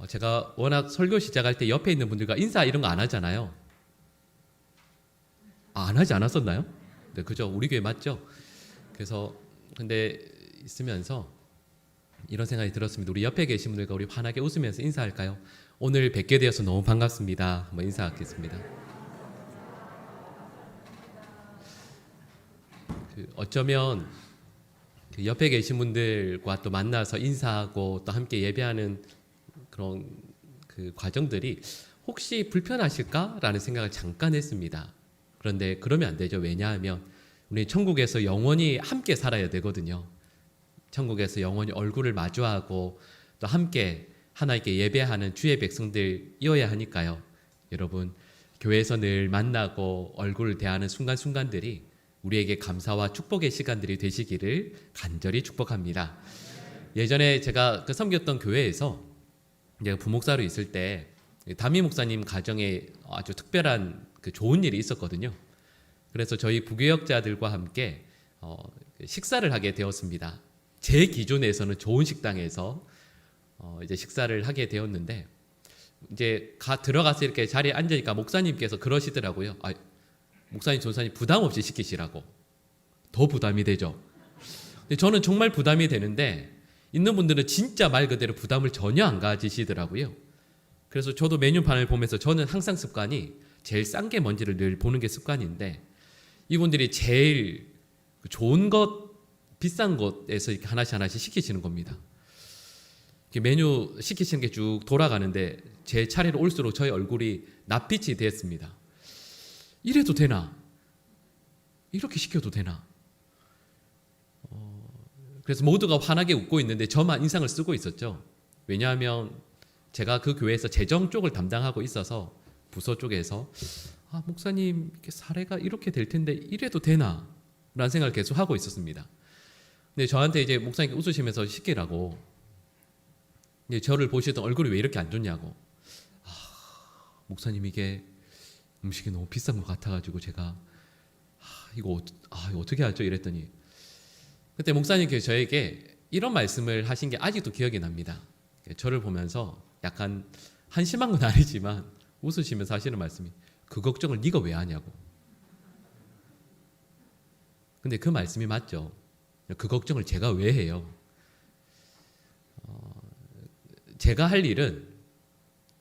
제가 워낙 설교 시작할 때 옆에 있는 분들과 인사 이런 거 안 하잖아요. 안 하지 않았었나요? 네, 그죠. 우리 교회 맞죠? 그래서 근데 있으면서 이런 생각이 들었습니다. 우리 옆에 계신 분들과 우리 환하게 웃으면서 인사할까요? 오늘 뵙게 되어서 너무 반갑습니다. 한번 인사하겠습니다. 어쩌면 옆에 계신 분들과 또 만나서 인사하고 또 함께 예배하는 그런 그 과정들이 혹시 불편하실까라는 생각을 잠깐 했습니다. 그런데 그러면 안 되죠. 왜냐하면 우리 천국에서 영원히 함께 살아야 되거든요. 천국에서 영원히 얼굴을 마주하고 또 함께 하나님께 예배하는 주의 백성들이어야 하니까요. 여러분, 교회에서 늘 만나고 얼굴을 대하는 순간순간들이 우리에게 감사와 축복의 시간들이 되시기를 간절히 축복합니다. 예전에 제가 섬겼던 교회에서 제가 부목사로 있을 때 담임 목사님 가정에 아주 특별한 좋은 일이 있었거든요. 그래서 저희 부교역자들과 함께 식사를 하게 되었습니다. 제 기준에서는 좋은 식당에서 이제 식사를 하게 되었는데 이제 들어가서 이렇게 자리에 앉으니까 목사님께서 그러시더라고요. 목사님, 전사님 부담 없이 시키시라고. 더 부담이 되죠. 근데 저는 정말 부담이 되는데 있는 분들은 진짜 말 그대로 부담을 전혀 안 가지시더라고요. 그래서 저도 메뉴판을 보면서 저는 항상 습관이 제일 싼 게 뭔지를 늘 보는 게 습관인데 이분들이 제일 좋은 것, 비싼 것에서 이렇게 하나씩 시키시는 겁니다. 메뉴 시키시는 게 쭉 돌아가는데 제 차례로 올수록 저희 얼굴이 낯빛이 됐습니다. 이래도 되나? 이렇게 시켜도 되나? 그래서 모두가 환하게 웃고 있는데 저만 인상을 쓰고 있었죠. 왜냐하면 제가 그 교회에서 재정 쪽을 담당하고 있어서 부서 쪽에서 목사님 사례가 이렇게 될 텐데 이래도 되나? 라는 생각을 계속 하고 있었습니다. 근데 저한테 이제 목사님께 웃으시면서 시키라고 이제 저를 보시던 얼굴이 왜 이렇게 안 좋냐고. 목사님 이게 음식이 너무 비싼 것 같아가지고 제가 이거 어떻게 하죠? 이랬더니 그때 목사님께서 저에게 이런 말씀을 하신 게 아직도 기억이 납니다. 저를 보면서 약간 한심한 건 아니지만 웃으시면서 하시는 말씀이 그 걱정을 네가 왜 하냐고. 근데 그 말씀이 맞죠. 그 걱정을 제가 왜 해요? 제가 할 일은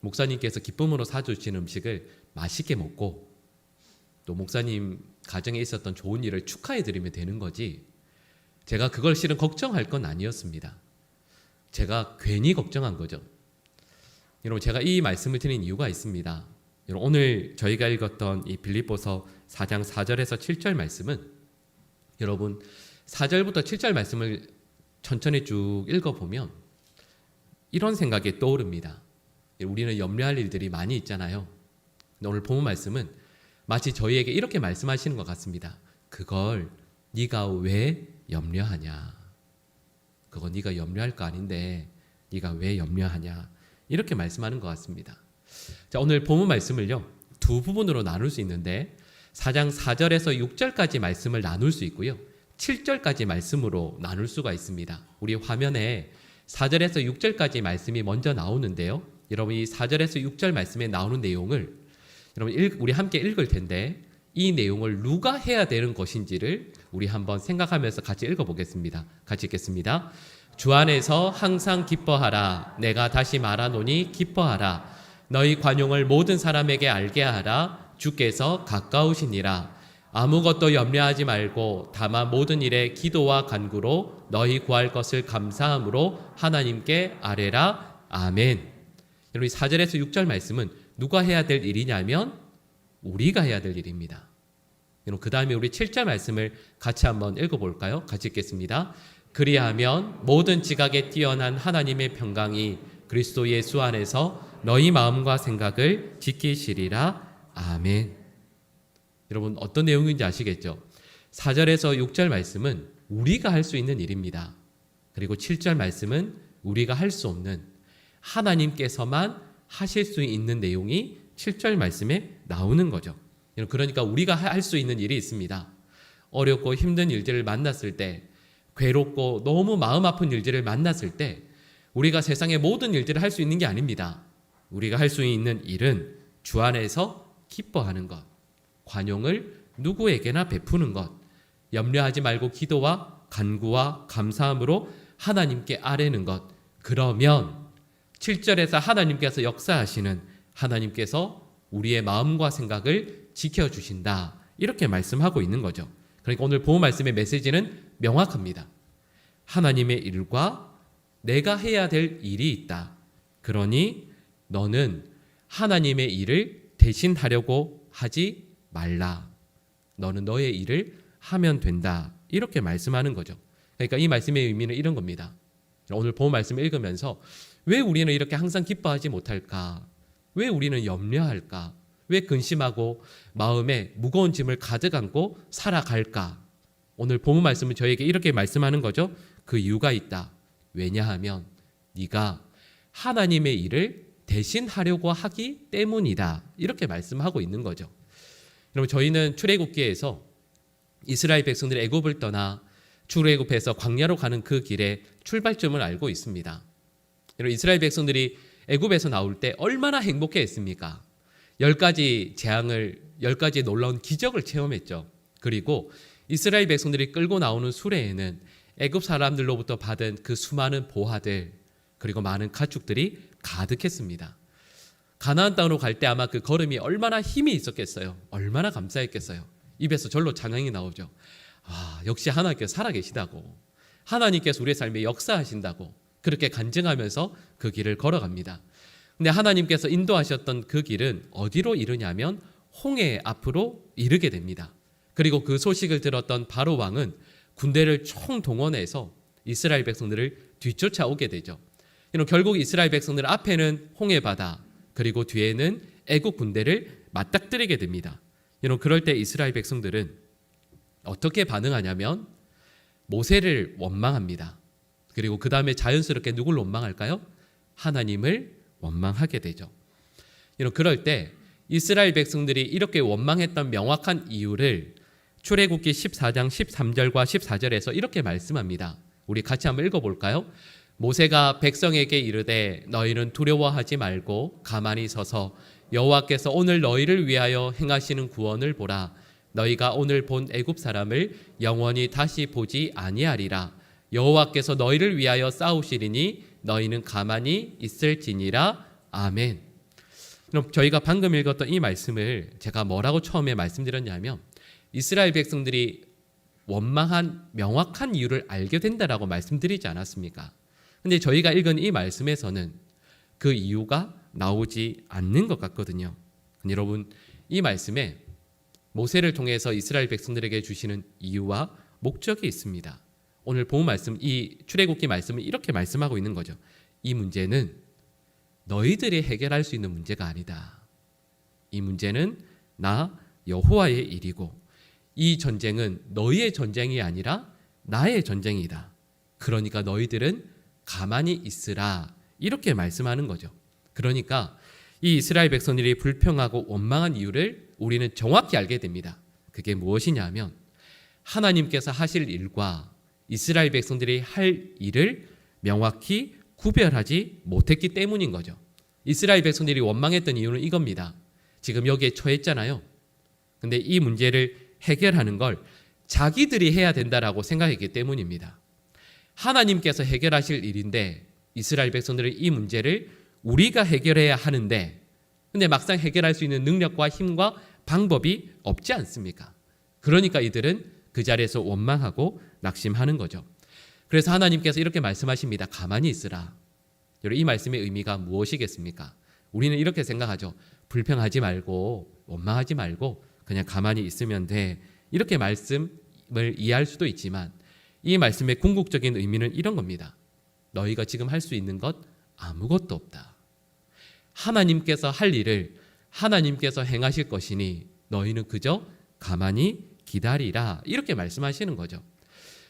목사님께서 기쁨으로 사주신 음식을 맛있게 먹고 또 목사님 가정에 있었던 좋은 일을 축하해 드리면 되는 거지 제가 그걸 실은 걱정할 건 아니었습니다. 제가 괜히 걱정한 거죠. 여러분, 제가 이 말씀을 드린 이유가 있습니다. 여러분, 오늘 저희가 읽었던 이 빌립보서 4장 4절에서 7절 말씀은 여러분 4절부터 7절 말씀을 천천히 쭉 읽어보면 이런 생각이 떠오릅니다. 우리는 염려할 일들이 많이 있잖아요. 오늘 본문 말씀은 마치 저희에게 이렇게 말씀하시는 것 같습니다. 그걸 네가 왜 염려하냐? 그거 네가 염려할 거 아닌데 네가 왜 염려하냐? 이렇게 말씀하는 것 같습니다. 자, 오늘 본문 말씀을요 두 부분으로 나눌 수 있는데 4장 4절에서 6절까지 말씀을 나눌 수 있고요 7절까지 말씀으로 나눌 수가 있습니다. 우리 화면에 4절에서 6절까지 말씀이 먼저 나오는데요. 여러분 이 4절에서 6절 말씀에 나오는 내용을 여러분 우리 함께 읽을 텐데 이 내용을 누가 해야 되는 것인지를 우리 한번 생각하면서 같이 읽어보겠습니다. 같이 읽겠습니다. 주 안에서 항상 기뻐하라. 내가 다시 말하노니 기뻐하라. 너희 관용을 모든 사람에게 알게 하라. 주께서 가까우시니라. 아무것도 염려하지 말고 다만 모든 일에 기도와 간구로 너희 구할 것을 감사함으로 하나님께 아뢰라. 아멘. 여러분 4절에서 6절 말씀은 누가 해야 될 일이냐면 우리가 해야 될 일입니다. 여러분 그 다음에 우리 7절 말씀을 같이 한번 읽어볼까요? 같이 읽겠습니다. 그리하면 모든 지각에 뛰어난 하나님의 평강이 그리스도 예수 안에서 너희 마음과 생각을 지키시리라. 아멘. 여러분 어떤 내용인지 아시겠죠? 4절에서 6절 말씀은 우리가 할 수 있는 일입니다. 그리고 7절 말씀은 우리가 할 수 없는 하나님께서만 하실 수 있는 내용이 7절 말씀에 나오는 거죠. 그러니까 우리가 할 수 있는 일이 있습니다. 어렵고 힘든 일들을 만났을 때, 괴롭고 너무 마음 아픈 일들을 만났을 때 우리가 세상의 모든 일들을 할 수 있는 게 아닙니다. 우리가 할 수 있는 일은 주 안에서 기뻐하는 것, 관용을 누구에게나 베푸는 것, 염려하지 말고 기도와 간구와 감사함으로 하나님께 아뢰는 것. 그러면 7절에서 하나님께서 역사하시는 하나님께서 우리의 마음과 생각을 지켜주신다. 이렇게 말씀하고 있는 거죠. 그러니까 오늘 본문 말씀의 메시지는 명확합니다. 하나님의 일과 내가 해야 될 일이 있다. 그러니 너는 하나님의 일을 대신하려고 하지 말라. 너는 너의 일을 하면 된다. 이렇게 말씀하는 거죠. 그러니까 이 말씀의 의미는 이런 겁니다. 오늘 본문 말씀을 읽으면서 왜 우리는 이렇게 항상 기뻐하지 못할까? 왜 우리는 염려할까? 왜 근심하고 마음에 무거운 짐을 가득 안고 살아갈까? 오늘 본문 말씀은 저에게 이렇게 말씀하는 거죠. 그 이유가 있다. 왜냐하면 네가 하나님의 일을 대신하려고 하기 때문이다. 이렇게 말씀하고 있는 거죠. 여러분, 저희는 출애굽기에서 이스라엘 백성들이 애굽을 떠나 출애굽해서 광야로 가는 그 길의 출발점을 알고 있습니다. 여러분, 이스라엘 백성들이 애굽에서 나올 때 얼마나 행복해했습니까? 10가지 재앙을 10가지 놀라운 기적을 체험했죠. 그리고 이스라엘 백성들이 끌고 나오는 수레에는 애굽 사람들로부터 받은 그 수많은 보화들 그리고 많은 가축들이 가득했습니다. 가나안 땅으로 갈 때 아마 그 걸음이 얼마나 힘이 있었겠어요. 얼마나 감사했겠어요. 입에서 절로 찬양이 나오죠. 역시 하나님께서 살아계시다고, 하나님께서 우리의 삶에 역사하신다고 그렇게 간증하면서 그 길을 걸어갑니다. 근데 하나님께서 인도하셨던 그 길은 어디로 이르냐면 홍해 앞으로 이르게 됩니다. 그리고 그 소식을 들었던 바로 왕은 군대를 총동원해서 이스라엘 백성들을 뒤쫓아오게 되죠. 결국 이스라엘 백성들 앞에는 홍해 바다, 그리고 뒤에는 애국 군대를 맞닥뜨리게 됩니다. 그럴 때 이스라엘 백성들은 어떻게 반응하냐면 모세를 원망합니다. 그리고 그 다음에 자연스럽게 누굴 원망할까요? 하나님을 원망하게 되죠. 그럴 때 이스라엘 백성들이 이렇게 원망했던 명확한 이유를 출애굽기 14장 13절과 14절에서 이렇게 말씀합니다. 우리 같이 한번 읽어볼까요? 모세가 백성에게 이르되 너희는 두려워하지 말고 가만히 서서 여호와께서 오늘 너희를 위하여 행하시는 구원을 보라. 너희가 오늘 본 애굽 사람을 영원히 다시 보지 아니하리라. 여호와께서 너희를 위하여 싸우시리니 너희는 가만히 있을지니라. 아멘. 그럼 저희가 방금 읽었던 이 말씀을 제가 뭐라고 처음에 말씀드렸냐면 이스라엘 백성들이 원망한 명확한 이유를 알게 된다라고 말씀드리지 않았습니까? 근데 저희가 읽은 이 말씀에서는 그 이유가 나오지 않는 것 같거든요. 여러분, 이 말씀에 모세를 통해서 이스라엘 백성들에게 주시는 이유와 목적이 있습니다. 오늘 본 말씀, 이 출애굽기 말씀은 이렇게 말씀하고 있는 거죠. 이 문제는 너희들이 해결할 수 있는 문제가 아니다. 이 문제는 나 여호와의 일이고 이 전쟁은 너희의 전쟁이 아니라 나의 전쟁이다. 그러니까 너희들은 가만히 있으라. 이렇게 말씀하는 거죠. 그러니까 이 이스라엘 백성들이 불평하고 원망한 이유를 우리는 정확히 알게 됩니다. 그게 무엇이냐면 하나님께서 하실 일과 이스라엘 백성들이 할 일을 명확히 구별하지 못했기 때문인 거죠. 이스라엘 백성들이 원망했던 이유는 이겁니다. 지금 여기에 처했잖아요. 근데 이 문제를 해결하는 걸 자기들이 해야 된다라고 생각했기 때문입니다. 하나님께서 해결하실 일인데 이스라엘 백성들은 이 문제를 우리가 해결해야 하는데 근데 막상 해결할 수 있는 능력과 힘과 방법이 없지 않습니까? 그러니까 이들은 그 자리에서 원망하고 낙심하는 거죠. 그래서 하나님께서 이렇게 말씀하십니다. 가만히 있으라. 여러분, 이 말씀의 의미가 무엇이겠습니까? 우리는 이렇게 생각하죠. 불평하지 말고 원망하지 말고 그냥 가만히 있으면 돼. 이렇게 말씀을 이해할 수도 있지만 이 말씀의 궁극적인 의미는 이런 겁니다. 너희가 지금 할 수 있는 것 아무것도 없다. 하나님께서 할 일을 하나님께서 행하실 것이니 너희는 그저 가만히 기다리라. 이렇게 말씀하시는 거죠.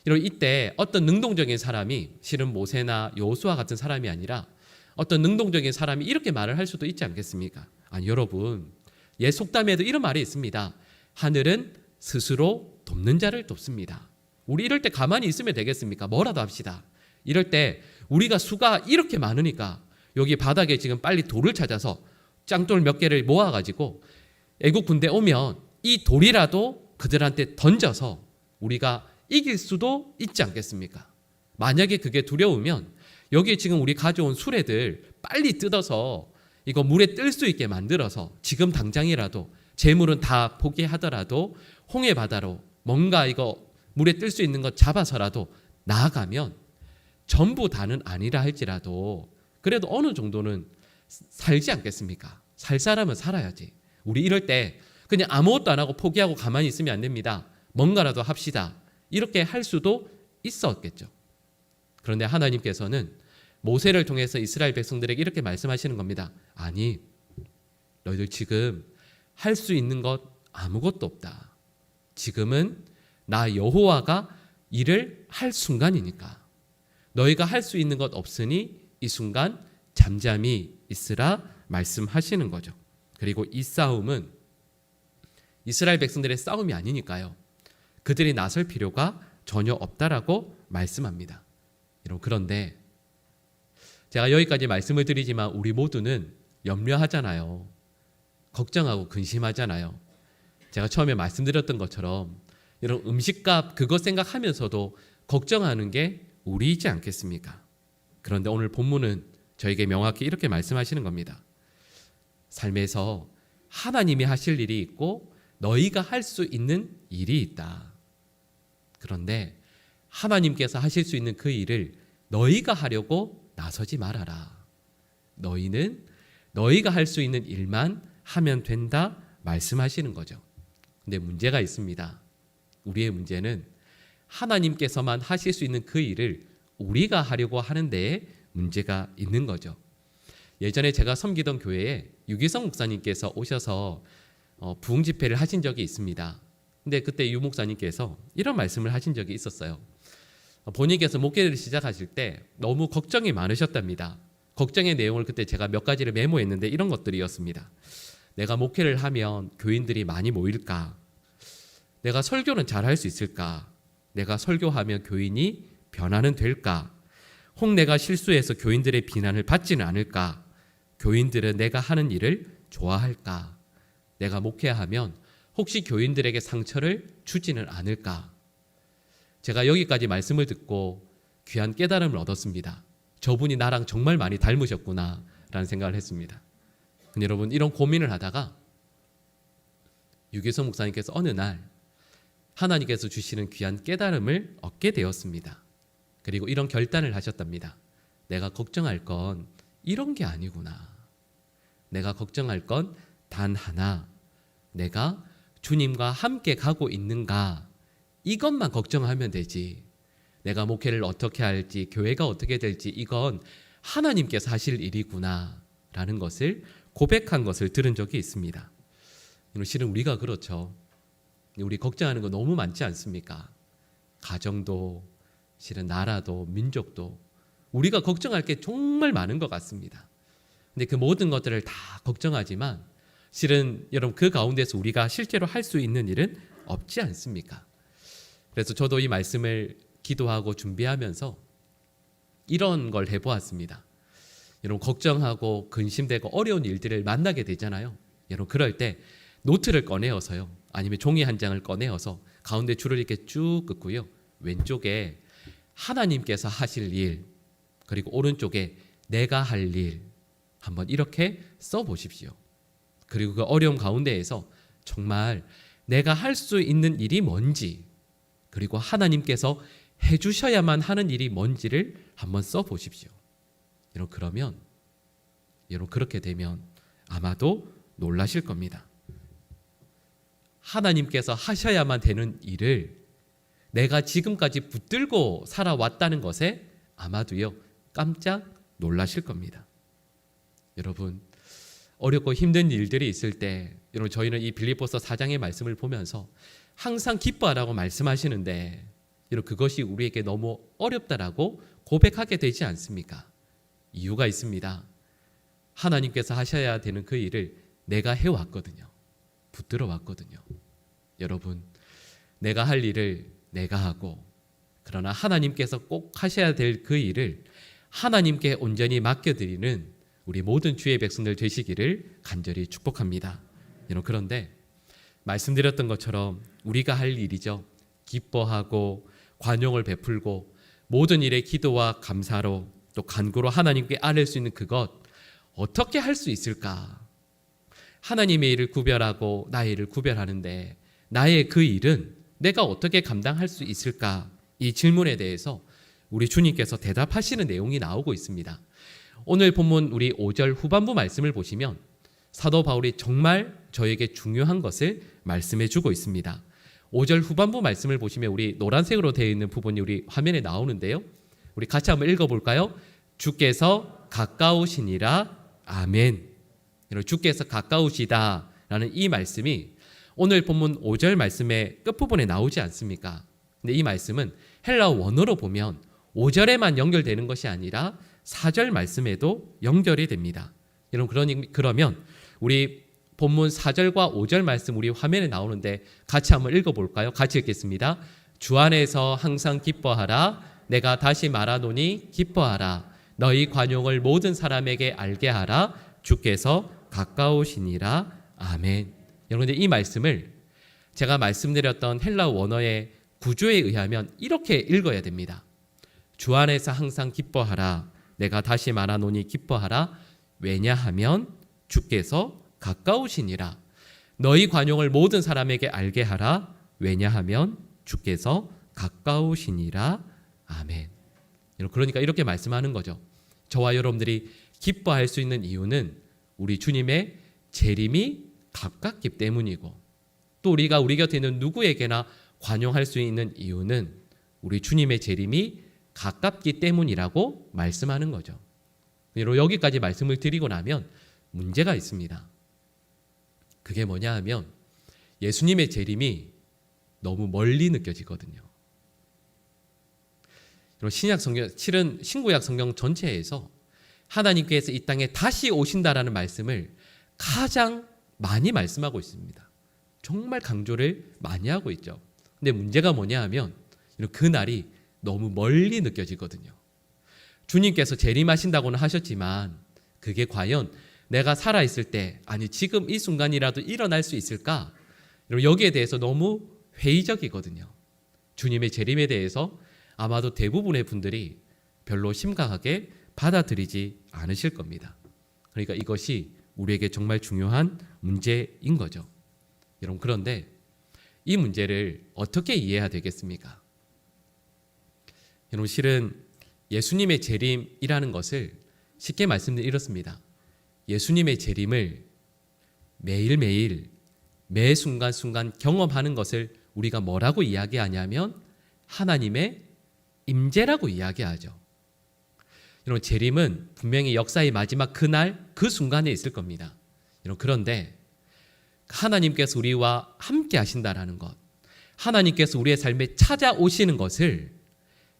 여러분, 이때 어떤 능동적인 사람이 실은 모세나 여호수아 같은 사람이 아니라 어떤 능동적인 사람이 이렇게 말을 할 수도 있지 않겠습니까? 아니, 여러분, 옛 속담에도 이런 말이 있습니다. 하늘은 스스로 돕는 자를 돕습니다. 우리 이럴 때 가만히 있으면 되겠습니까? 뭐라도 합시다. 이럴 때 우리가 수가 이렇게 많으니까 여기 바닥에 지금 빨리 돌을 찾아서 짱돌 몇 개를 모아가지고 애국 군대 오면 이 돌이라도 그들한테 던져서 우리가 이길 수도 있지 않겠습니까? 만약에 그게 두려우면 여기에 지금 우리 가져온 수레들 빨리 뜯어서 이거 물에 뜰 수 있게 만들어서 지금 당장이라도 재물은 다 포기하더라도 홍해 바다로 뭔가 이거 물에 뜰 수 있는 것 잡아서라도 나아가면 전부 다는 아니라 할지라도 그래도 어느 정도는 살지 않겠습니까? 살 사람은 살아야지. 우리 이럴 때 그냥 아무것도 안 하고 포기하고 가만히 있으면 안 됩니다. 뭔가라도 합시다. 이렇게 할 수도 있었겠죠. 그런데 하나님께서는 모세를 통해서 이스라엘 백성들에게 이렇게 말씀하시는 겁니다. 아니, 너희들 지금 할 수 있는 것 아무것도 없다. 지금은 나 여호와가 일을 할 순간이니까 너희가 할 수 있는 것 없으니 이 순간 잠잠히 있으라 말씀하시는 거죠. 그리고 이 싸움은 이스라엘 백성들의 싸움이 아니니까요. 그들이 나설 필요가 전혀 없다라고 말씀합니다. 여러분, 그런데 제가 여기까지 말씀을 드리지만 우리 모두는 염려하잖아요. 걱정하고 근심하잖아요. 제가 처음에 말씀드렸던 것처럼 이런 음식값 그것 생각하면서도 걱정하는 게 우리이지 않겠습니까? 그런데 오늘 본문은 저에게 명확히 이렇게 말씀하시는 겁니다. 삶에서 하나님이 하실 일이 있고 너희가 할 수 있는 일이 있다. 그런데 하나님께서 하실 수 있는 그 일을 너희가 하려고 나서지 말아라. 너희는 너희가 할 수 있는 일만 하면 된다 말씀하시는 거죠. 근데 문제가 있습니다. 우리의 문제는 하나님께서만 하실 수 있는 그 일을 우리가 하려고 하는 데에 문제가 있는 거죠. 예전에 제가 섬기던 교회에 유기성 목사님께서 오셔서 부흥 집회를 하신 적이 있습니다. 근데 그때 유 목사님께서 이런 말씀을 하신 적이 있었어요. 본인께서 목회를 시작하실 때 너무 걱정이 많으셨답니다. 걱정의 내용을 그때 제가 몇 가지를 메모했는데 이런 것들이었습니다. 내가 목회를 하면 교인들이 많이 모일까? 내가 설교는 잘할 수 있을까? 내가 설교하면 교인이 변화는 될까? 혹 내가 실수해서 교인들의 비난을 받지는 않을까? 교인들은 내가 하는 일을 좋아할까? 내가 목회하면 혹시 교인들에게 상처를 주지는 않을까? 제가 여기까지 말씀을 듣고 귀한 깨달음을 얻었습니다. 저분이 나랑 정말 많이 닮으셨구나 라는 생각을 했습니다. 근데 여러분, 이런 고민을 하다가 유기성 목사님께서 어느 날 하나님께서 주시는 귀한 깨달음을 얻게 되었습니다. 그리고 이런 결단을 하셨답니다. 내가 걱정할 건 이런 게 아니구나. 내가 걱정할 건 단 하나. 내가 주님과 함께 가고 있는가? 이것만 걱정하면 되지. 내가 목회를 어떻게 할지, 교회가 어떻게 될지 이건 하나님께서 하실 일이구나 라는 것을 고백한 것을 들은 적이 있습니다. 실은 우리가 그렇죠. 우리 걱정하는 거 너무 많지 않습니까? 가정도, 실은 나라도, 민족도 우리가 걱정할 게 정말 많은 것 같습니다. 근데 그 모든 것들을 다 걱정하지만 실은 여러분 그 가운데서 우리가 실제로 할 수 있는 일은 없지 않습니까? 그래서 저도 이 말씀을 기도하고 준비하면서 이런 걸 해보았습니다. 여러분 걱정하고 근심되고 어려운 일들을 만나게 되잖아요. 여러분 그럴 때 노트를 꺼내어서요. 아니면 종이 한 장을 꺼내어서 가운데 줄을 이렇게 쭉 긋고요. 왼쪽에 하나님께서 하실 일, 그리고 오른쪽에 내가 할 일 한번 이렇게 써보십시오. 그리고 그 어려움 가운데에서 정말 내가 할 수 있는 일이 뭔지, 그리고 하나님께서 해주셔야만 하는 일이 뭔지를 한번 써보십시오. 그러면 여러분 그렇게 되면 아마도 놀라실 겁니다. 하나님께서 하셔야만 되는 일을 내가 지금까지 붙들고 살아왔다는 것에 아마도요 깜짝 놀라실 겁니다. 여러분 어렵고 힘든 일들이 있을 때 여러분 저희는 이 빌립보서 4장의 말씀을 보면서 항상 기뻐하라고 말씀하시는데 여러분 그것이 우리에게 너무 어렵다라고 고백하게 되지 않습니까? 이유가 있습니다. 하나님께서 하셔야 되는 그 일을 내가 해왔거든요. 붙들어 왔거든요. 여러분 내가 할 일을 내가 하고, 그러나 하나님께서 꼭 하셔야 될 그 일을 하나님께 온전히 맡겨드리는 우리 모든 주의 백성들 되시기를 간절히 축복합니다. 여러분, 그런데 말씀드렸던 것처럼 우리가 할 일이죠. 기뻐하고 관용을 베풀고 모든 일에 기도와 감사로 또 간구로 하나님께 아뢰 수 있는 그것 어떻게 할 수 있을까? 하나님의 일을 구별하고 나의 일을 구별하는데 나의 그 일은 내가 어떻게 감당할 수 있을까? 이 질문에 대해서 우리 주님께서 대답하시는 내용이 나오고 있습니다. 오늘 본문 우리 5절 후반부 말씀을 보시면 사도 바울이 정말 저에게 중요한 것을 말씀해 주고 있습니다. 5절 후반부 말씀을 보시면 우리 노란색으로 되어 있는 부분이 우리 화면에 나오는데요. 우리 같이 한번 읽어볼까요? 주께서 가까우시니라. 아멘. 주께서 가까우시다라는 이 말씀이 오늘 본문 5절 말씀의 끝부분에 나오지 않습니까? 근데 이 말씀은 헬라어 원어로 보면 5절에만 연결되는 것이 아니라 4절 말씀에도 연결이 됩니다. 여러분, 그러면 우리 본문 4절과 5절 말씀 우리 화면에 나오는데 같이 한번 읽어볼까요? 같이 읽겠습니다. 주 안에서 항상 기뻐하라. 내가 다시 말하노니 기뻐하라. 너희 관용을 모든 사람에게 알게 하라. 주께서 가까우시니라. 아멘. 여러분, 이 말씀을 제가 말씀드렸던 헬라어 원어의 구조에 의하면 이렇게 읽어야 됩니다. 주 안에서 항상 기뻐하라. 내가 다시 말하노니 기뻐하라. 왜냐하면 주께서 가까우시니라. 너희 관용을 모든 사람에게 알게 하라. 왜냐하면 주께서 가까우시니라. 아멘. 그러니까 이렇게 말씀하는 거죠. 저와 여러분들이 기뻐할 수 있는 이유는 우리 주님의 재림이 가깝기 때문이고 또 우리가 우리 곁에 있는 누구에게나 관용할 수 있는 이유는 우리 주님의 재림이 가깝기 때문이라고 말씀하는 거죠. 여기까지 말씀을 드리고 나면 문제가 있습니다. 그게 뭐냐 하면 예수님의 재림이 너무 멀리 느껴지거든요. 신약 성경, 실은 신구약 성경 전체에서 하나님께서 이 땅에 다시 오신다라는 말씀을 가장 많이 말씀하고 있습니다. 정말 강조를 많이 하고 있죠. 근데 문제가 뭐냐 하면 그 날이 너무 멀리 느껴지거든요. 주님께서 재림하신다고는 하셨지만 그게 과연 내가 살아있을 때, 아니 지금 이 순간이라도 일어날 수 있을까? 여기에 대해서 너무 회의적이거든요. 주님의 재림에 대해서 아마도 대부분의 분들이 별로 심각하게 받아들이지 않으실 겁니다. 그러니까 이것이 우리에게 정말 중요한 문제인 거죠. 여러분, 그런데 이 문제를 어떻게 이해해야 되겠습니까? 여러분, 실은 예수님의 재림이라는 것을 쉽게 말씀드리면 이렇습니다. 예수님의 재림을 매일매일 매 순간순간 경험하는 것을 우리가 뭐라고 이야기하냐면 하나님의 임재라고 이야기하죠. 여러분, 재림은 분명히 역사의 마지막 그날 그 순간에 있을 겁니다. 여러분, 그런데 하나님께서 우리와 함께 하신다라는 것, 하나님께서 우리의 삶에 찾아오시는 것을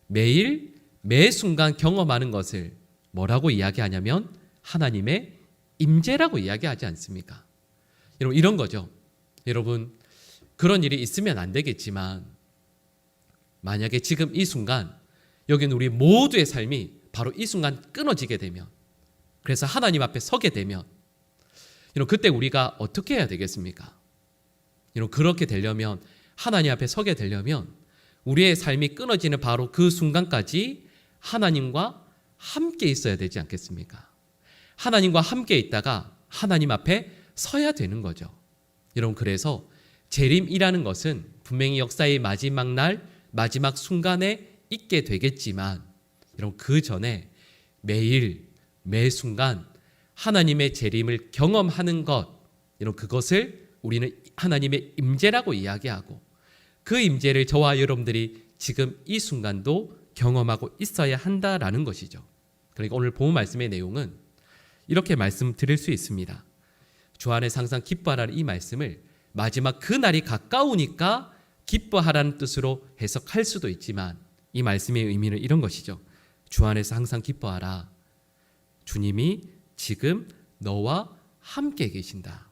매일 매 순간 경험하는 것을 뭐라고 이야기하냐면 하나님의 임재라고 이야기하지 않습니까? 여러분, 이런 거죠. 여러분, 그런 일이 있으면 안 되겠지만 만약에 지금 이 순간 여기는 우리 모두의 삶이 바로 이 순간 끊어지게 되면, 그래서 하나님 앞에 서게 되면 여러분, 그때 우리가 어떻게 해야 되겠습니까? 여러분, 그렇게 되려면, 하나님 앞에 서게 되려면 우리의 삶이 끊어지는 바로 그 순간까지 하나님과 함께 있어야 되지 않겠습니까? 하나님과 함께 있다가 하나님 앞에 서야 되는 거죠. 여러분, 그래서 재림이라는 것은 분명히 역사의 마지막 날, 마지막 순간에 있게 되겠지만 여러분, 그 전에 매일 매 순간 하나님의 재림을 경험하는 것, 여러분, 그것을 우리는 하나님의 임재라고 이야기하고 그 임재를 저와 여러분들이 지금 이 순간도 경험하고 있어야 한다라는 것이죠. 그러니까 오늘 본문 말씀의 내용은 이렇게 말씀드릴 수 있습니다. 주 안에서 항상 기뻐하라는 이 말씀을 마지막 그 날이 가까우니까 기뻐하라는 뜻으로 해석할 수도 있지만 이 말씀의 의미는 이런 것이죠. 주 안에서 항상 기뻐하라. 주님이 지금 너와 함께 계신다.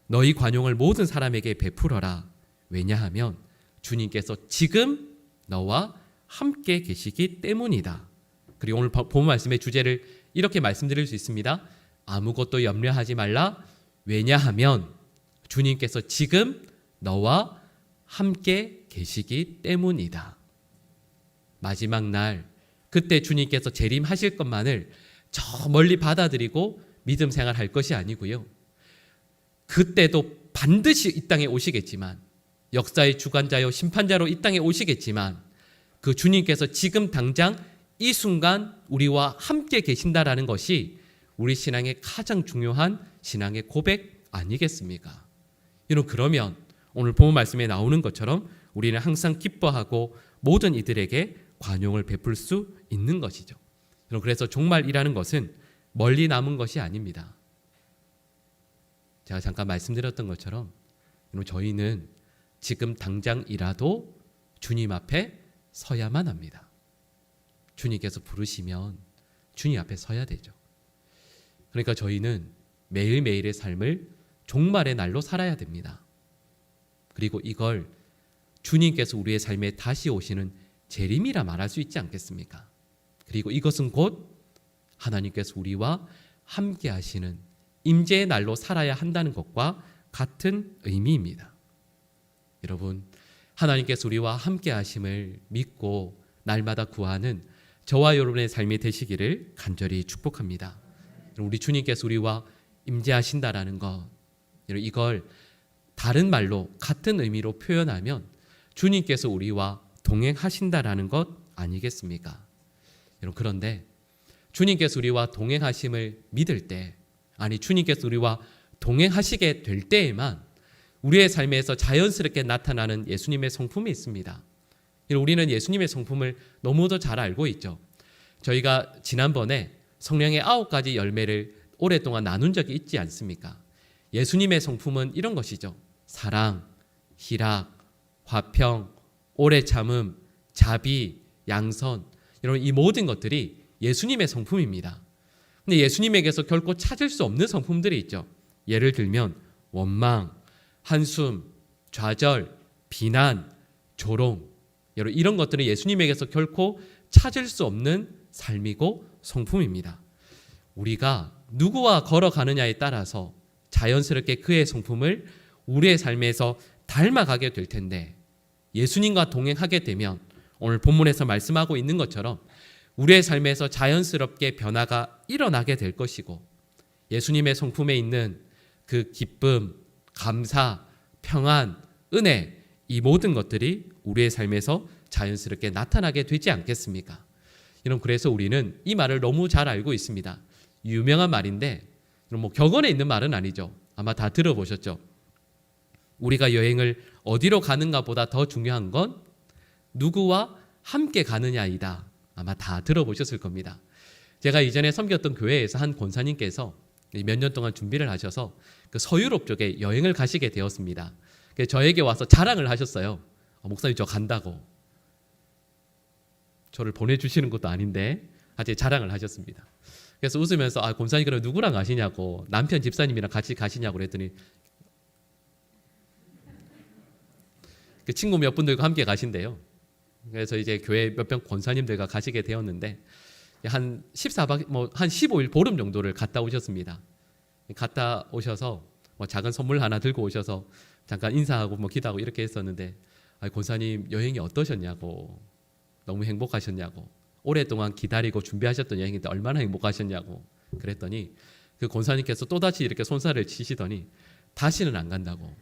너희 관용을 모든 사람에게 베풀어라. 왜냐하면 주님께서 지금 너와 함께 계시기 때문이다. 그리고 오늘 본 말씀의 주제를 이렇게 말씀드릴 수 있습니다. 아무것도 염려하지 말라. 왜냐하면 주님께서 지금 너와 함께 계시기 때문이다. 마지막 날 그때 주님께서 재림하실 것만을 저 멀리 받아들이고 믿음 생활할 것이 아니고요. 그때도 반드시 이 땅에 오시겠지만, 역사의 주관자요 심판자로 이 땅에 오시겠지만, 그 주님께서 지금 당장 이 순간 우리와 함께 계신다라는 것이 우리 신앙의 가장 중요한 신앙의 고백 아니겠습니까? 여러분, 그러면 오늘 본문 말씀에 나오는 것처럼 우리는 항상 기뻐하고 모든 이들에게 관용을 베풀 수 있는 것이죠. 그래서 종말이라는 것은 멀리 남은 것이 아닙니다. 제가 잠깐 말씀드렸던 것처럼 저희는 지금 당장이라도 주님 앞에 서야만 합니다. 주님께서 부르시면 주님 앞에 서야 되죠. 그러니까 저희는 매일매일의 삶을 종말의 날로 살아야 됩니다. 그리고 이걸 주님께서 우리의 삶에 다시 오시는 재림이라 말할 수 있지 않겠습니까? 그리고 이것은 곧 하나님께서 우리와 함께 하시는 임재의 날로 살아야 한다는 것과 같은 의미입니다. 여러분, 하나님께서 우리와 함께 하심을 믿고 날마다 구하는 저와 여러분의 삶이 되시기를 간절히 축복합니다. 우리 주님께서 우리와 임재하신다라는 것, 이걸 다른 말로 같은 의미로 표현하면 주님께서 우리와 동행하신다라는 것 아니겠습니까? 여러분, 그런데 주님께서 우리와 동행하심을 믿을 때, 아니 주님께서 우리와 동행하시게 될 때에만 우리의 삶에서 자연스럽게 나타나는 예수님의 성품이 있습니다. 우리는 예수님의 성품을 너무도 잘 알고 있죠. 저희가 지난번에 성령의 9가지 열매를 오랫동안 나눈 적이 있지 않습니까? 예수님의 성품은 이런 것이죠. 사랑, 희락, 화평, 오래 참음, 자비, 양선, 이런 이 모든 것들이 예수님의 성품입니다. 근데 예수님에게서 결코 찾을 수 없는 성품들이 있죠. 예를 들면 원망, 한숨, 좌절, 비난, 조롱, 이런 것들은 예수님에게서 결코 찾을 수 없는 삶이고 성품입니다. 우리가 누구와 걸어가느냐에 따라서 자연스럽게 그의 성품을 우리의 삶에서 닮아가게 될 텐데, 예수님과 동행하게 되면 오늘 본문에서 말씀하고 있는 것처럼 우리의 삶에서 자연스럽게 변화가 일어나게 될 것이고, 예수님의 성품에 있는 그 기쁨, 감사, 평안, 은혜, 이 모든 것들이 우리의 삶에서 자연스럽게 나타나게 되지 않겠습니까? 여러분, 그래서 우리는 이 말을 너무 잘 알고 있습니다. 유명한 말인데 격언에 있는 말은 아니죠. 아마 다 들어보셨죠. 우리가 여행을 어디로 가는가 보다 더 중요한 건 누구와 함께 가느냐이다. 아마 다 들어보셨을 겁니다. 제가 이전에 섬겼던 교회에서 한 권사님께서 몇 년 동안 준비를 하셔서 그 서유럽 쪽에 여행을 가시게 되었습니다. 그래서 저에게 와서 자랑을 하셨어요. 목사님, 저 간다고. 저를 보내주시는 것도 아닌데 아직 자랑을 하셨습니다. 그래서 웃으면서 권사님 그럼 누구랑 가시냐고, 남편 집사님이랑 같이 가시냐고 그랬더니 그 친구 몇 분들과 함께 가신대요. 그래서 이제 교회 몇몇 권사님들과 가시게 되었는데 한 14박 한 15일 보름 정도를 갔다 오셨습니다. 갔다 오셔서 작은 선물 하나 들고 오셔서 잠깐 인사하고 기도하고 이렇게 했었는데, 권사님 여행이 어떠셨냐고, 너무 행복하셨냐고, 오랫동안 기다리고 준비하셨던 여행인데 얼마나 행복하셨냐고 그랬더니 그 권사님께서 또다시 이렇게 손살을 치시더니 다시는 안 간다고.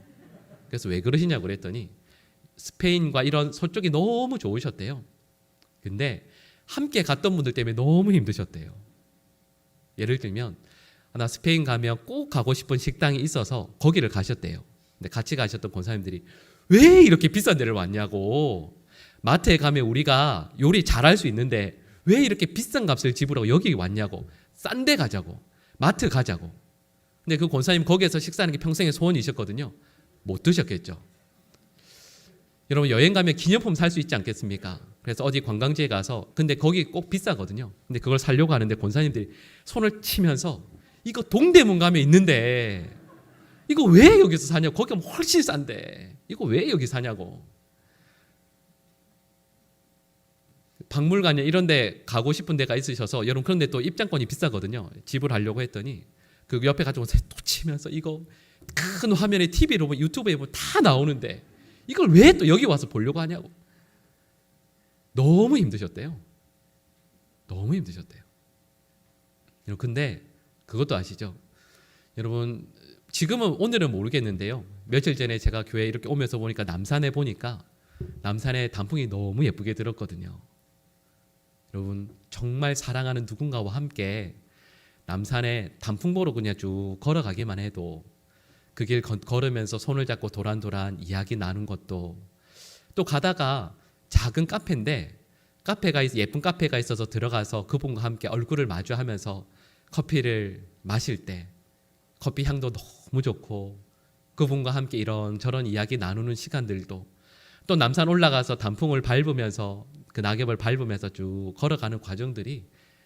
그래서 왜 그러시냐고 그랬더니 스페인과 이런 서쪽이 너무 좋으셨대요. 근데 함께 갔던 분들 때문에 너무 힘드셨대요. 예를 들면 나 스페인 가면 꼭 가고 싶은 식당이 있어서 거기를 가셨대요. 근데 같이 가셨던 권사님들이 왜 이렇게 비싼 데를 왔냐고, 마트에 가면 우리가 요리 잘할 수 있는데 왜 이렇게 비싼 값을 지불하고 여기 왔냐고, 싼 데 가자고, 마트 가자고. 근데 그 권사님 거기에서 식사하는 게 평생의 소원이셨거든요. 못 드셨겠죠. 여러분, 여행 가면 기념품 살 수 있지 않겠습니까? 그래서 어디 관광지에 가서, 근데 거기 꼭 비싸거든요. 근데 그걸 사려고 하는데 권사님들이 손을 치면서 이거 동대문 가면 있는데 이거 왜 여기서 사냐고, 거기 가면 훨씬 싼데 이거 왜 여기 사냐고. 박물관이나 이런 데 가고 싶은 데가 있으셔서 여러분 그런데 또 입장권이 비싸거든요. 지불하려고 했더니 그 옆에 가지고 또 치면서 이거 큰 화면에 TV로 보면 유튜브에 보면 다 나오는데 이걸 왜 또 여기 와서 보려고 하냐고. 너무 힘드셨대요. 너무 힘드셨대요. 근데 그것도 아시죠? 여러분 지금은 오늘은 모르겠는데요. 며칠 전에 제가 교회 이렇게 오면서 보니까 남산에 보니까 남산에 단풍이 너무 예쁘게 들었거든요. 여러분 정말 사랑하는 누군가와 함께 남산에 단풍 보러 그냥 쭉 걸어가기만 해도 그 길 걸으면서 손을 잡고 도란도란 이야기 나눈 것도, 또 가다가 작은 카페인데 예쁜 카페가 있어서 들어가서 그분과 함께 얼굴을 마주하면서 커피를 마실 때 커피 향도 너무 좋고 그분과 함께 이런저런 이야기 나누는 시간들도, 또 남산 올라가서 단풍을 밟으면서 그 낙엽을 밟으면서 쭉 걸어가는 과정들이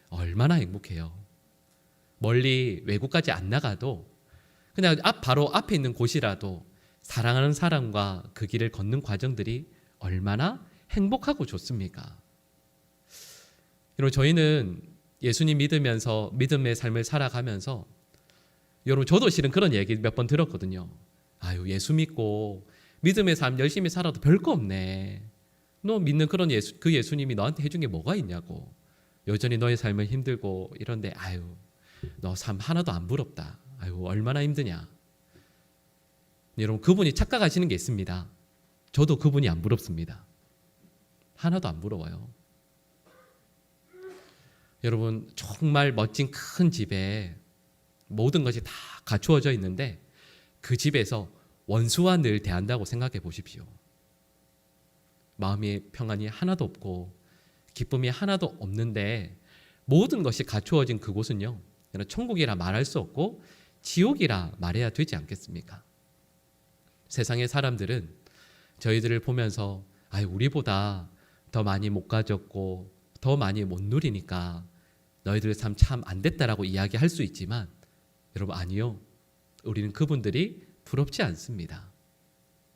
얼마나 행복해요. 멀리 외국까지 안 나가도 그냥 바로 앞에 있는 곳이라도 사랑하는 사람과 그 길을 걷는 과정들이 얼마나 행복하고 좋습니까? 여러분 저희는 예수님 믿으면서 믿음의 삶을 살아가면서, 여러분 저도 실은 그런 얘기 몇 번 들었거든요. 아유 예수 믿고 믿음의 삶 열심히 살아도 별거 없네. 너 믿는 그런 그 예수님이 너한테 해준 게 뭐가 있냐고. 여전히 너의 삶은 힘들고 이런데 아유 너 삶 하나도 안 부럽다. 아유 얼마나 힘드냐. 여러분 그분이 착각하시는 게 있습니다. 저도 그분이 안 부럽습니다. 하나도 안 부러워요. 여러분 정말 멋진 큰 집에 모든 것이 다 갖추어져 있는데 그 집에서 원수와 늘 대한다고 생각해 보십시오. 마음의 평안이 하나도 없고 기쁨이 하나도 없는데 모든 것이 갖추어진 그곳은요, 천국이라 말할 수 없고 지옥이라 말해야 되지 않겠습니까? 세상의 사람들은 저희들을 보면서 아유 우리보다 더 많이 못 가졌고 더 많이 못 누리니까 너희들 삶 참 안 됐다라고 이야기할 수 있지만, 여러분 아니요. 우리는 그분들이 부럽지 않습니다.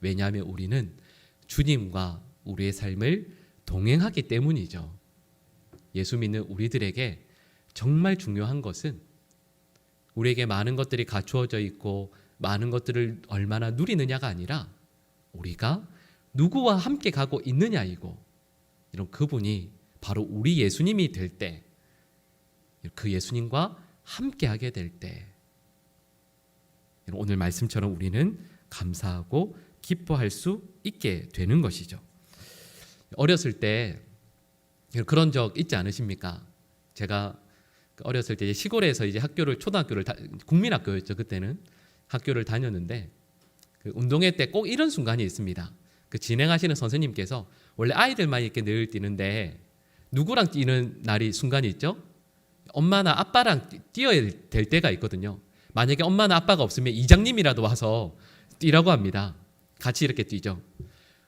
왜냐하면 우리는 주님과 우리의 삶을 동행하기 때문이죠. 예수 믿는 우리들에게 정말 중요한 것은 우리에게 많은 것들이 갖추어져 있고 많은 것들을 얼마나 누리느냐가 아니라 우리가 누구와 함께 가고 있느냐이고, 이런 그분이 바로 우리 예수님이 될 때, 그 예수님과 함께하게 될 때, 오늘 말씀처럼 우리는 감사하고 기뻐할 수 있게 되는 것이죠. 어렸을 때 그런 적 있지 않으십니까? 제가 어렸을 때 시골에서 이제 초등학교를 국민학교였죠. 그때는 학교를 다녔는데 그 운동회 때 꼭 이런 순간이 있습니다. 그 진행하시는 선생님께서 원래 아이들만 이렇게 늘 뛰는데 누구랑 뛰는 순간이 있죠? 엄마나 아빠랑 뛰어야 될 때가 있거든요. 만약에 엄마나 아빠가 없으면 이장님이라도 와서 뛰라고 합니다. 같이 이렇게 뛰죠.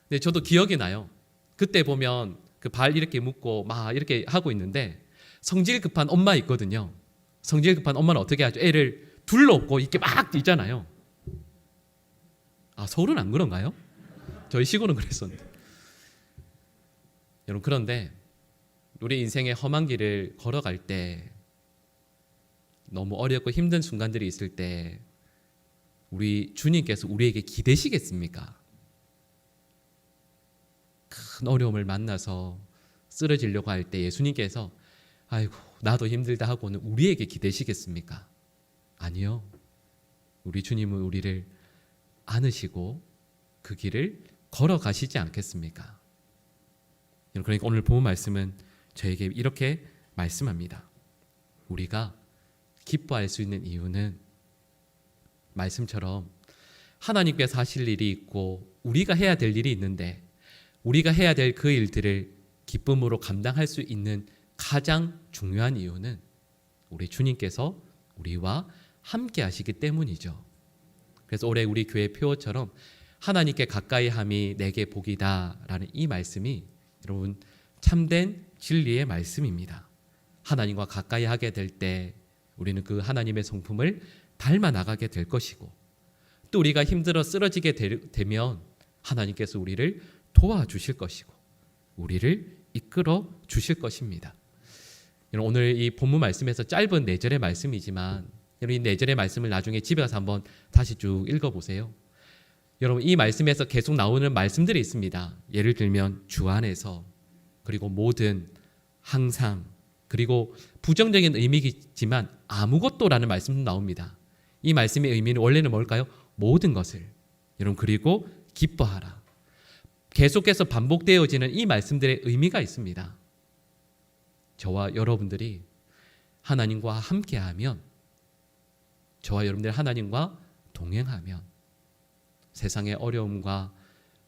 근데 저도 기억이 나요. 그때 보면 그 발 이렇게 묶고 막 이렇게 하고 있는데 성질 급한 엄마 있거든요. 성질 급한 엄마는 어떻게 하죠? 애를 둘러엎고 이렇게 막 뛰잖아요. 아, 서울은 안 그런가요? 저희 시골은 그랬었는데. 여러분 그런데 우리 인생의 험한 길을 걸어갈 때, 너무 어렵고 힘든 순간들이 있을 때 우리 주님께서 우리에게 기대시겠습니까? 큰 어려움을 만나서 쓰러지려고 할 때 예수님께서 아이고 나도 힘들다 하고는 우리에게 기대시겠습니까? 아니요. 우리 주님은 우리를 안으시고 그 길을 걸어가시지 않겠습니까? 그러니까 오늘 본 말씀은 저에게 이렇게 말씀합니다. 우리가 기뻐할 수 있는 이유는 말씀처럼 하나님께서 하실 일이 있고 우리가 해야 될 일이 있는데 우리가 해야 될 그 일들을 기쁨으로 감당할 수 있는 가장 중요한 이유는 우리 주님께서 우리와 함께 하시기 때문이죠. 그래서 올해 우리 교회 표어처럼 하나님께 가까이 함이 내게 복이다 라는 이 말씀이 여러분 참된 진리의 말씀입니다. 하나님과 가까이 하게 될 때 우리는 그 하나님의 성품을 닮아 나가게 될 것이고, 또 우리가 힘들어 쓰러지게 되면 하나님께서 우리를 도와주실 것이고 우리를 이끌어 주실 것입니다. 여러분, 오늘 이 본문 말씀에서 짧은 4절의 말씀이지만 여러분, 이 4절의 말씀을 나중에 집에 가서 한번 다시 쭉 읽어보세요. 여러분, 이 말씀에서 계속 나오는 말씀들이 있습니다. 예를 들면 주 안에서, 그리고 모든, 항상, 그리고 부정적인 의미이지만 아무것도라는 말씀도 나옵니다. 이 말씀의 의미는 원래는 뭘까요? 모든 것을. 여러분, 그리고 기뻐하라. 계속해서 반복되어지는 이 말씀들의 의미가 있습니다. 저와 여러분들이 하나님과 함께하면, 저와 여러분들이 하나님과 동행하면 세상의 어려움과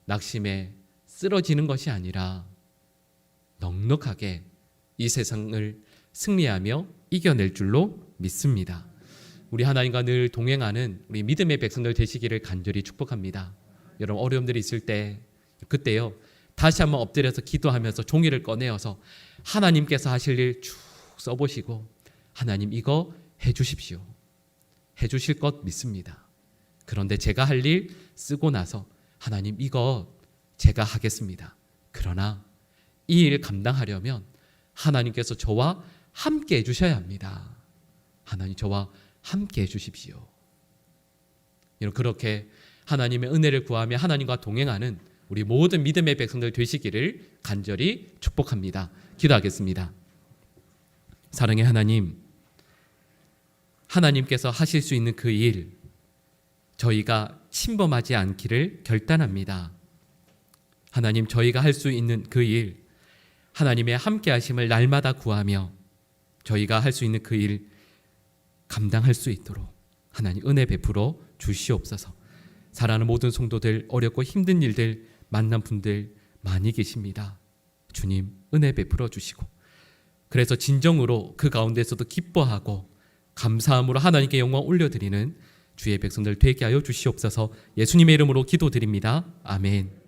낙심에 쓰러지는 것이 아니라 넉넉하게 이 세상을 승리하며 이겨낼 줄로 믿습니다. 우리 하나님과 늘 동행하는 우리 믿음의 백성들 되시기를 간절히 축복합니다. 여러분, 어려움들이 있을 때 그때요, 다시 한번 엎드려서 기도하면서 종이를 꺼내어서 하나님께서 하실 일 쭉 써보시고, 하나님 이거 해주십시오. 해주실 것 믿습니다. 그런데 제가 할 일 쓰고 나서 하나님 이거 제가 하겠습니다. 그러나 이 일 감당하려면 하나님께서 저와 함께 해주셔야 합니다. 하나님 저와 함께 해주십시오. 여러분, 그렇게 하나님의 은혜를 구하며 하나님과 동행하는 우리 모든 믿음의 백성들 되시기를 간절히 축복합니다. 기도하겠습니다. 사랑의 하나님, 하나님께서 하실 수 있는 그 일, 저희가 침범하지 않기를 결단합니다. 하나님, 저희가 할 수 있는 그 일, 하나님의 함께 하심을 날마다 구하며 저희가 할 수 있는 그 일 감당할 수 있도록 하나님 은혜 베풀어 주시옵소서. 사랑하는 모든 성도들, 어렵고 힘든 일들 만난 분들 많이 계십니다. 주님 은혜 베풀어 주시고, 그래서 진정으로 그 가운데서도 기뻐하고 감사함으로 하나님께 영광 올려드리는 주의 백성들 되게 하여 주시옵소서. 예수님의 이름으로 기도드립니다. 아멘.